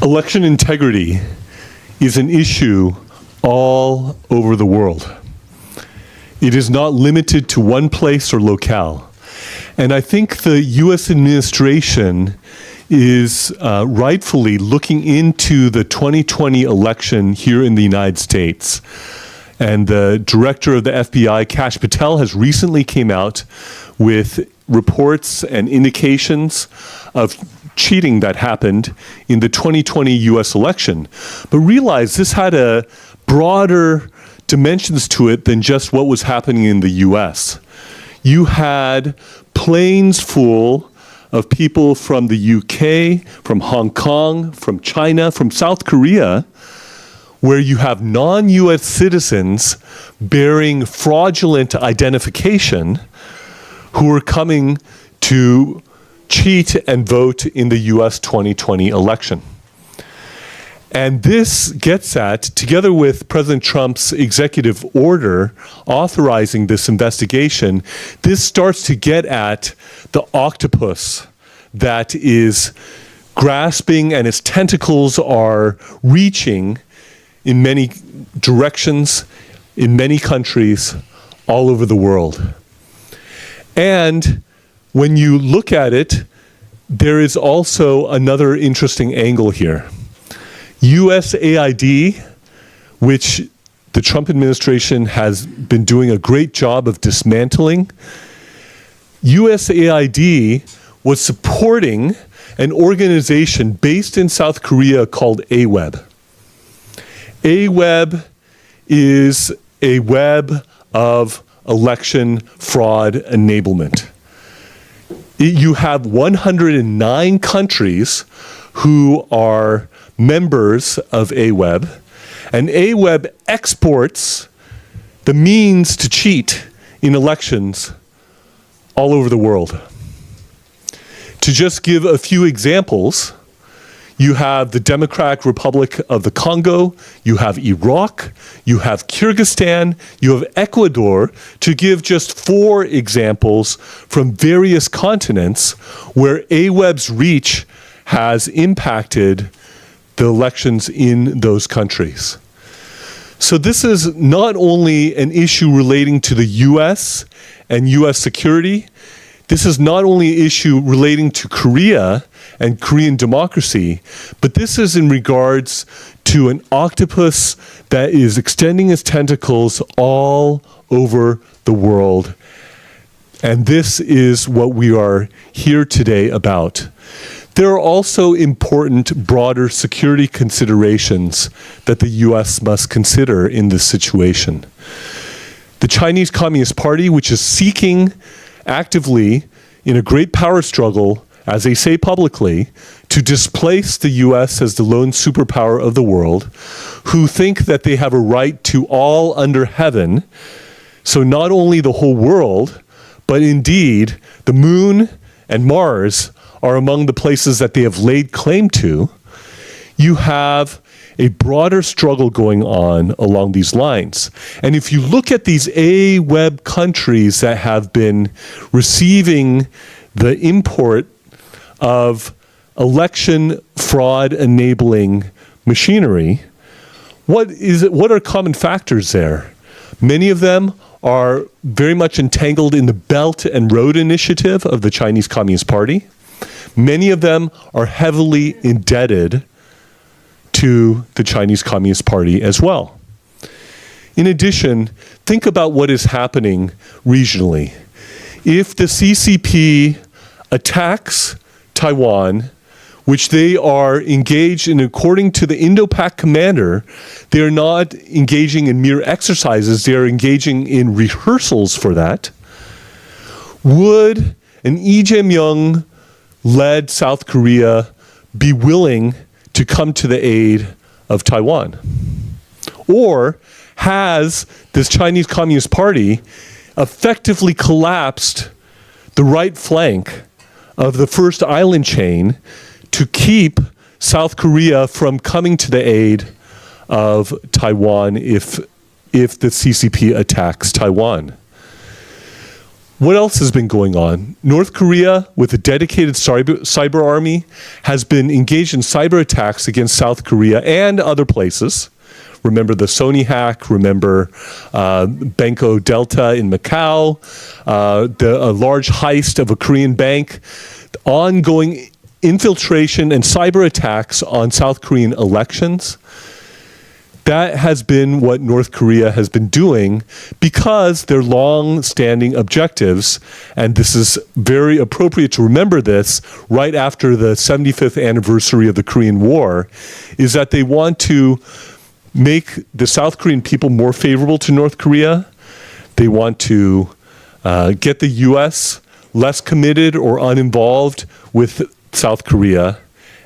Election integrity is an issue all over the world. It is not limited to one place or locale. And I think the U.S. administration is rightfully looking into the 2020 election here in the United States. And the director of the FBI, Kash Patel, has recently came out with reports and indications of cheating that happened in the 2020 U.S. election. But realize this had a broader dimensions to it than just what was happening in the U.S. You had planes full of people from the UK, from Hong Kong, from China, from South Korea, where you have non-U.S. citizens bearing fraudulent identification who are coming to cheat and vote in the U.S. 2020 election. And this gets at, together with President Trump's executive order authorizing this investigation, this starts to get at the octopus that is grasping and its tentacles are reaching in many directions, in many countries, all over the world. And when you look at it, there is also another interesting angle here. USAID, which the Trump administration has been doing a great job of dismantling, USAID was supporting an organization based in South Korea called AWEB. AWEB is a web of election fraud enablement. You have 109 countries who are members of AWEB, and AWEB exports the means to cheat in elections all over the world. To just give a few examples, you have the Democratic Republic of the Congo, you have Iraq, you have Kyrgyzstan, you have Ecuador, to give just 4 examples from various continents where AWEB's reach has impacted the elections in those countries. So this is not only an issue relating to the US and US security, this is not only an issue relating to Korea and Korean democracy, but this is in regards to an octopus that is extending its tentacles all over the world. And this is what we are here today about. There are also important broader security considerations that the U.S. must consider in this situation. The Chinese Communist Party, which is seeking actively in a great power struggle, as they say publicly, to displace the U.S. as the lone superpower of the world, who think that they have a right to all under heaven, so not only the whole world, but indeed the moon and Mars are among the places that they have laid claim to. You have a broader struggle going on along these lines. And if you look at these AWEB countries that have been receiving the import of election fraud enabling machinery, what are common factors there? Many of them are very much entangled in the Belt and Road Initiative of the Chinese Communist Party. Many of them are heavily indebted to the Chinese Communist Party as well. In addition, think about what is happening regionally. If the CCP attacks Taiwan, which they are engaged in, according to the Indo-Pac commander, they are not engaging in mere exercises, they are engaging in rehearsals for that. Would an Ije명-led South Korea be willing to come to the aid of Taiwan? Or has this Chinese Communist Party effectively collapsed the right flank of the first island chain to keep South Korea from coming to the aid of Taiwan if the CCP attacks Taiwan? What else has been going on? North Korea, with a dedicated cyber army, has been engaged in cyber attacks against South Korea and other places. Remember the Sony hack, remember Banco Delta in Macau, a large heist of a Korean bank, ongoing infiltration and cyber attacks on South Korean elections. That has been what North Korea has been doing because their long-standing objectives, and this is very appropriate to remember this right after the 75th anniversary of the Korean War, is that they want to make the South Korean people more favorable to North Korea. They want to get the U.S. less committed or uninvolved with South Korea.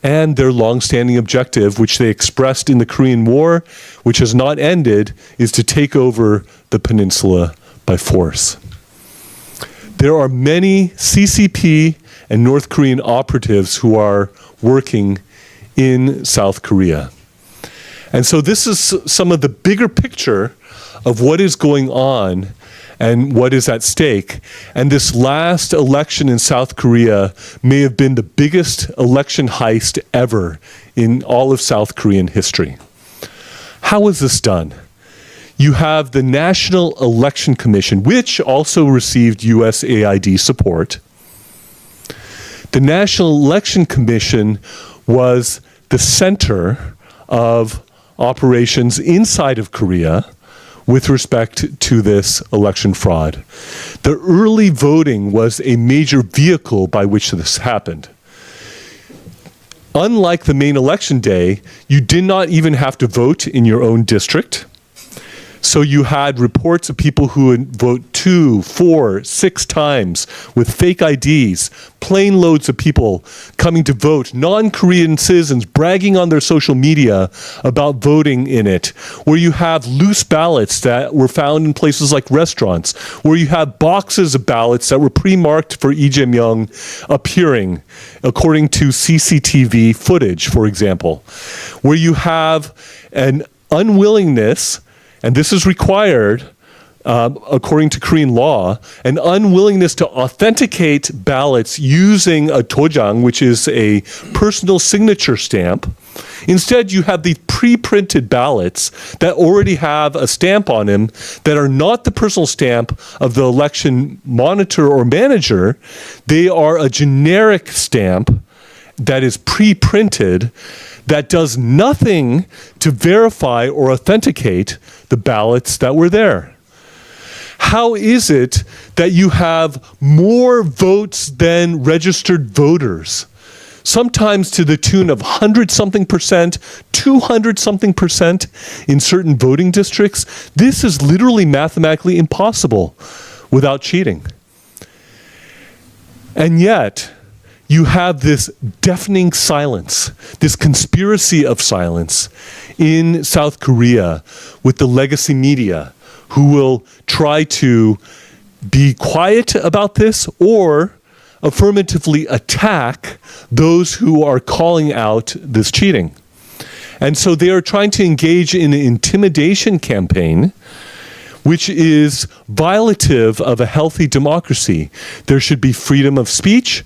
And their long-standing objective, which they expressed in the Korean War, which has not ended, is to take over the peninsula by force. There are many CCP and North Korean operatives who are working in South Korea. And so this is some of the bigger picture of what is going on and what is at stake. And this last election in South Korea may have been the biggest election heist ever in all of South Korean history. How was this done? You have the National Election Commission, which also received USAID support. The National Election Commission was the center of operations inside of Korea with respect to this election fraud. The early voting was a major vehicle by which this happened. Unlike the main election day, you did not even have to vote in your own district. So you had reports of people who would vote 2, 4, 6 times with fake IDs, plane loads of people coming to vote, non-Korean citizens bragging on their social media about voting in it, where you have loose ballots that were found in places like restaurants, where you have boxes of ballots that were pre-marked for Ijeong appearing, according to CCTV footage, for example, where you have an unwillingness, and this is required, according to Korean law, an unwillingness to authenticate ballots using a dojang, which is a personal signature stamp. Instead, you have these pre-printed ballots that already have a stamp on them that are not the personal stamp of the election monitor or manager. They are a generic stamp that is pre-printed that does nothing to verify or authenticate the ballots that were there. How is it that you have more votes than registered voters? Sometimes to the tune of 100-something%, 200-something% in certain voting districts. This is literally mathematically impossible without cheating. And yet, you have this deafening silence, this conspiracy of silence in South Korea with the legacy media who will try to be quiet about this or affirmatively attack those who are calling out this cheating. And so they are trying to engage in an intimidation campaign which is violative of a healthy democracy. There should be freedom of speech,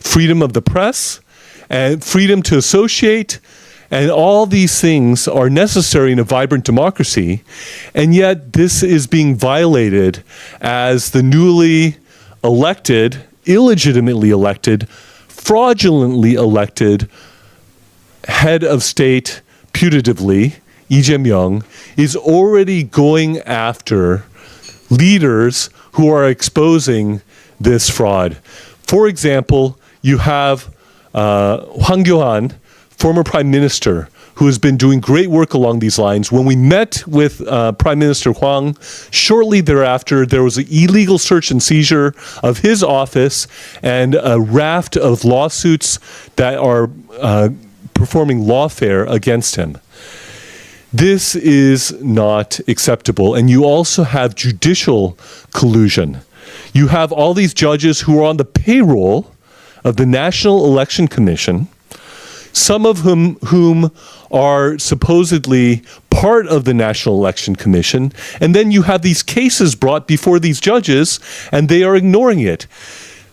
freedom of the press, and freedom to associate, and all these things are necessary in a vibrant democracy, and yet this is being violated as the newly elected, illegitimately elected, fraudulently elected head of state, putatively, Ije명, is already going after leaders who are exposing this fraud. For example, you have Hwang Kyo-han, former prime minister, who has been doing great work along these lines. When we met with Prime Minister Hwang, shortly thereafter, there was an illegal search and seizure of his office and a raft of lawsuits that are performing lawfare against him. This is not acceptable. And you also have judicial collusion. You have all these judges who are on the payroll of the National Election Commission some of whom are supposedly part of the National Election Commission, and then you have these cases brought before these judges, and they are ignoring it.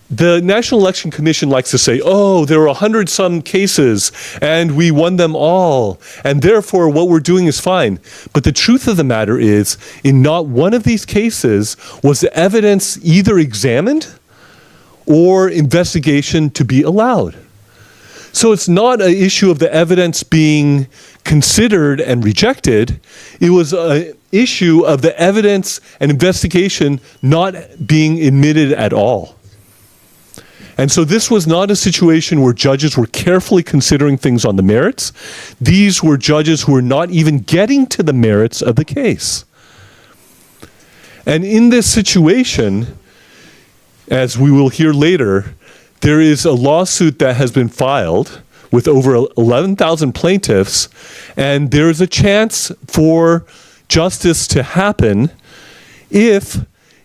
The National Election Commission likes to say, oh, there were 100-some cases, and we won them all, and therefore what we're doing is fine. But the truth of the matter is, in not one of these cases was the evidence either examined or investigation to be allowed. So it's not an issue of the evidence being considered and rejected. It was an issue of the evidence and investigation not being admitted at all. And so this was not a situation where judges were carefully considering things on the merits. These were judges who were not even getting to the merits of the case. And in this situation, as we will hear later, there is a lawsuit that has been filed with over 11,000 plaintiffs, and there is a chance for justice to happen if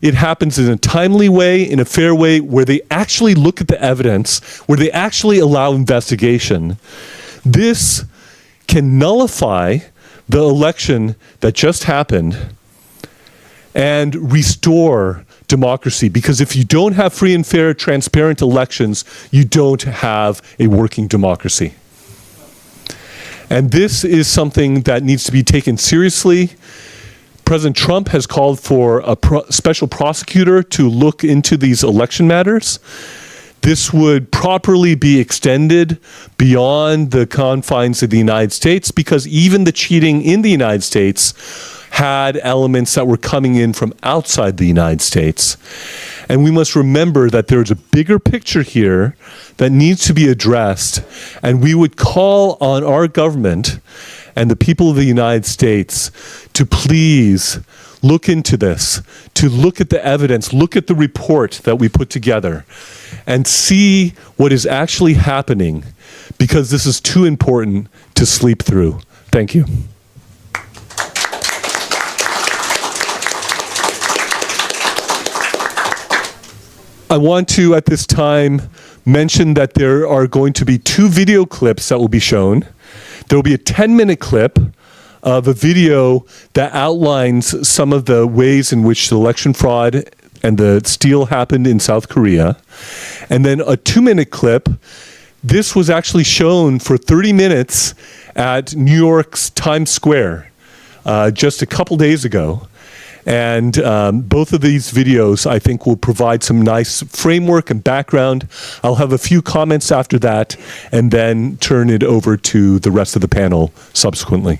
it happens in a timely way, in a fair way, where they actually look at the evidence, where they actually allow investigation. This can nullify the election that just happened and restore democracy. Because if you don't have free and fair, transparent elections, you don't have a working democracy. And this is something that needs to be taken seriously. President Trump has called for a special prosecutor to look into these election matters. This would properly be extended beyond the confines of the United States, because even the cheating in the United States had elements that were coming in from outside the United States. And we must remember that there's a bigger picture here that needs to be addressed, and we would call on our government and the people of the United States to please look into this, to look at the evidence, look at the report that we put together, and see what is actually happening, because this is too important to sleep through. Thank you. I want to, at this time, mention that there are going to be 2 video clips that will be shown. There will be a 10-minute clip of a video that outlines some of the ways in which the election fraud and the steal happened in South Korea. And then a 2-minute clip. This was actually shown for 30 minutes at New York's Times Square just a couple days ago. And both of these videos, I think, will provide some nice framework and background. I'll have a few comments after that, and then turn it over to the rest of the panel subsequently.